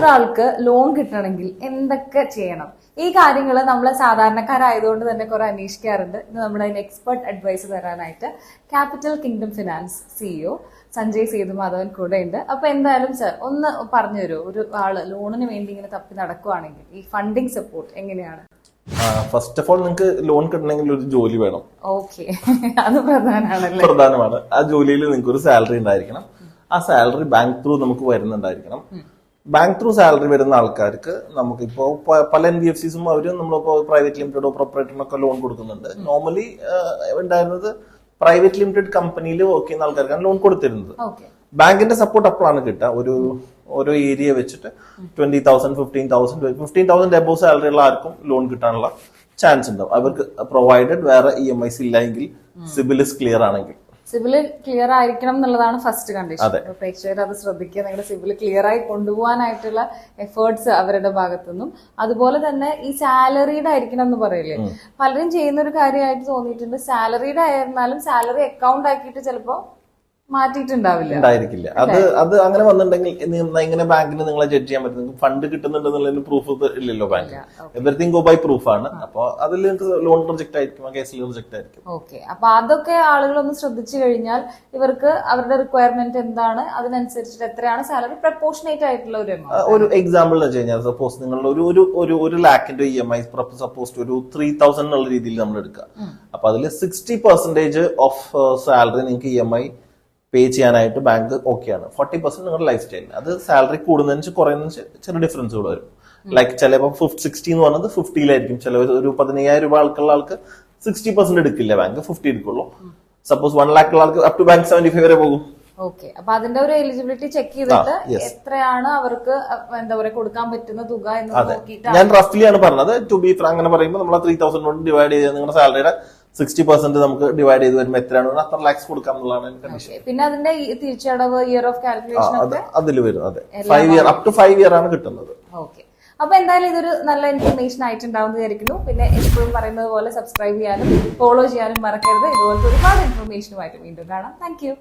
ഒരാൾക്ക് ലോൺ കിട്ടണമെങ്കിൽ എന്തൊക്കെ ചെയ്യണം? ഈ കാര്യങ്ങൾ നമ്മൾ സാധാരണക്കാരായതുകൊണ്ട് തന്നെ കുറെ അന്വേഷിക്കാറുണ്ട്. ഇന്ന് നമ്മുടെ എക്സ്പെർട്ട് അഡ്വൈസ് തരാനായിട്ട് capital kingdom finance CEO Sanjay Sethumadhavan കൂടെ ഉണ്ട്. അപ്പൊ എന്തായാലും സർ ഒന്ന് പറഞ്ഞു തരുമോ, ഒരു ആള് ലോണിന് വേണ്ടി ഇങ്ങനെ തപ്പി നടക്കുവാണെങ്കിൽ ഈ ഫണ്ടിങ് സപ്പോർട്ട് എങ്ങനെയാണ്? ഫസ്റ്റ് ഓഫ് ഓൾ നിങ്ങൾക്ക് ലോൺ കിട്ടണമെങ്കിൽ ഒരു ജോലി വേണം. ഓക്കെ, അത് പ്രധാനമാണ്. ആ ജോലിയിൽ നിങ്ങൾക്ക് ഒരു സാലറി ഉണ്ടായിരിക്കണം. ആ സാലറി ബാങ്ക് ത്രൂ നമുക്ക് വരുന്നുണ്ടായിരിക്കണം. ബാങ്ക് ത്രൂ സാലറി വരുന്ന ആൾക്കാർക്ക് നമുക്കിപ്പോ പല NBFCസും അവര് നമ്മളിപ്പോ പ്രൈവറ്റ് ലിമിറ്റഡോ പ്രൊപ്പറേറ്ററിനൊക്കെ ലോൺ കൊടുക്കുന്നുണ്ട്. നോർമലി ഉണ്ടായിരുന്നത് പ്രൈവറ്റ് ലിമിറ്റഡ് കമ്പനിയിൽ വർക്ക് ചെയ്യുന്ന ആൾക്കാർക്കാണ് ലോൺ കൊടുത്തിരുന്നത്. ബാങ്കിന്റെ സപ്പോർട്ട് അപ്പോഴാണ് കിട്ടുക. ഓരോ ഏരിയ വെച്ചിട്ട് 20,000 15,000 എബോവ് സാലറി ഉള്ള ആർക്കും ലോൺ കിട്ടാനുള്ള ചാൻസ് ഉണ്ടാവും. അവർക്ക് പ്രൊവൈഡഡ് വേറെ EMIs ഇല്ലെങ്കിൽ സിബിൽ ക്ലിയർ ആണെങ്കിൽ. സിവില് ക്ലിയർ ആയിരിക്കണം എന്നുള്ളതാണ് ഫസ്റ്റ് കണ്ടീഷൻ. പ്രേക്ഷകർ അത് ശ്രദ്ധിക്കുക. നിങ്ങളുടെ സിവില് ക്ലിയർ ആയി കൊണ്ടുപോകാനായിട്ടുള്ള എഫേർട്സ് അവരുടെ ഭാഗത്തുനിന്നും. അതുപോലെ തന്നെ ഈ സാലറിയുടെ ആയിരിക്കണം എന്ന് പറയില്ലേ, പലരും ചെയ്യുന്ന ഒരു കാര്യമായിട്ട് തോന്നിയിട്ടുണ്ട്. സാലറിയുടെ ആയിരുന്നാലും സാലറി അക്കൗണ്ട് ആക്കിയിട്ട് ചിലപ്പോ ഉണ്ടായിരിക്കില്ല. അത് അങ്ങനെ വന്നിട്ടുണ്ടെങ്കിൽ ഇങ്ങനെ ബാങ്കിന് നിങ്ങളെ ജഡ്ജ് ചെയ്യാൻ പറ്റും. നിങ്ങൾക്ക് ഫണ്ട് കിട്ടുന്നുണ്ടെന്നുള്ളതിന് പ്രൂഫ് ഇല്ലല്ലോ ബാങ്ക്. എവറിത്തിങ് ഗോ ബൈ പ്രൂഫാണ്. അപ്പൊ അതിൽ നിങ്ങൾക്ക് ലോൺ റിജക്ട് ആയിരിക്കും, കേസിൽ റിജക്ട് ആയിരിക്കും. ഓക്കെ, അപ്പൊ അതൊക്കെ ആളുകളൊന്ന് ശ്രദ്ധിച്ചു കഴിഞ്ഞാൽ ഇവർക്ക് അവരുടെ റിക്വയർമെന്റ് എന്താണ്, അതിനനുസരിച്ചിട്ട് എത്രയാണ് സാലറി പ്രപ്പോർഷനേറ്റ് ആയിട്ടുള്ള ഒരു എക്സാമ്പിൾ എന്ന് വെച്ച് കഴിഞ്ഞാൽ സപ്പോസ് നിങ്ങൾ ഒരു ലാഖിന്റെ EMI സപ്പോസ് ഒരു 3,000 എന്നുള്ള രീതിയിൽ നമ്മൾ എടുക്കുക. അപ്പൊ അതിൽ 60% ഓഫ് സാലറി നിങ്ങൾക്ക് EMI പേ ചെയ്യാനായിട്ട് ബാങ്ക് ഓക്കെയാണ്. 40% നിങ്ങളുടെ ലൈഫ് സ്റ്റൈലിന്. അത് സാലറി കൂടുന്നതിന് കുറയുന്നതിന് ചെറിയ ഡിഫറൻസുകൾ വരും. ലൈക്ക് ചിലപ്പോൾ 60 എന്ന് പറഞ്ഞത് 50-ലായിരിക്കും. ചില ഒരു 15,000 രൂപ ആൾക്കുള്ള ആൾക്ക് 60% എടുക്കില്ല ബാങ്ക്, 50 എടുക്കുള്ളൂ. സപ്പോസ് 1 ലാഖ് ഉള്ള ആൾക്ക് അപ് ടു ബാങ്ക് 75 വരെ പോകും. ഓക്കെ, അപ്പൊ അതിന്റെ ഒരു എലിജിബിലിറ്റി ചെക്ക് ചെയ്തിട്ട് എത്രയാണ് അവർക്ക് എന്താ പറയുക കൊടുക്കാൻ പറ്റുന്ന തുക എന്ന് നോക്കിയിട്ട്. ഞാൻ റഫ്ലി ആണ് പറഞ്ഞത്. ടു ബി ഫ്രാങ്ക് അങ്ങനെ പറയുമ്പോൾ നമ്മൾ 3,000 കൊണ്ട് ഡിവൈഡ് ചെയ്ത് നിങ്ങളുടെ സാലറിയുടെ 60% നമുക്ക് ഡിവൈഡ് ചെയ്ത് വരുമ്പോൾ എത്രയാണ് അത്ര ലാക്സ് കൊടുക്കാം എന്നുള്ളതാണ് കണ്ടീഷൻ. പിന്നെ അതിന്റെ തിരിച്ചടവ് ഇയർ ഓഫ് കാൽക്കുലേഷൻ അതിൽ വരും. അതെ, 5 ഇയർ അപ് ടു 5 ഇയർ ആണ് കിട്ടുന്നത്. ഓക്കെ, അപ്പൊ എന്തായാലും ഇതൊരു നല്ല ഇൻഫർമേഷൻ ആയിട്ടുണ്ടാവുമെന്ന് വിചാരിക്കുന്നു. പിന്നെ എപ്പോഴും പറയുന്നത് പോലെ സബ്സ്ക്രൈബ് ചെയ്യാനും ഫോളോ ചെയ്യാനും മറക്കരുത്. ഇതുപോലത്തെ ഒരുപാട് ഇൻഫർമേഷനുമായിട്ട് വീണ്ടും കാണാം. Thank you.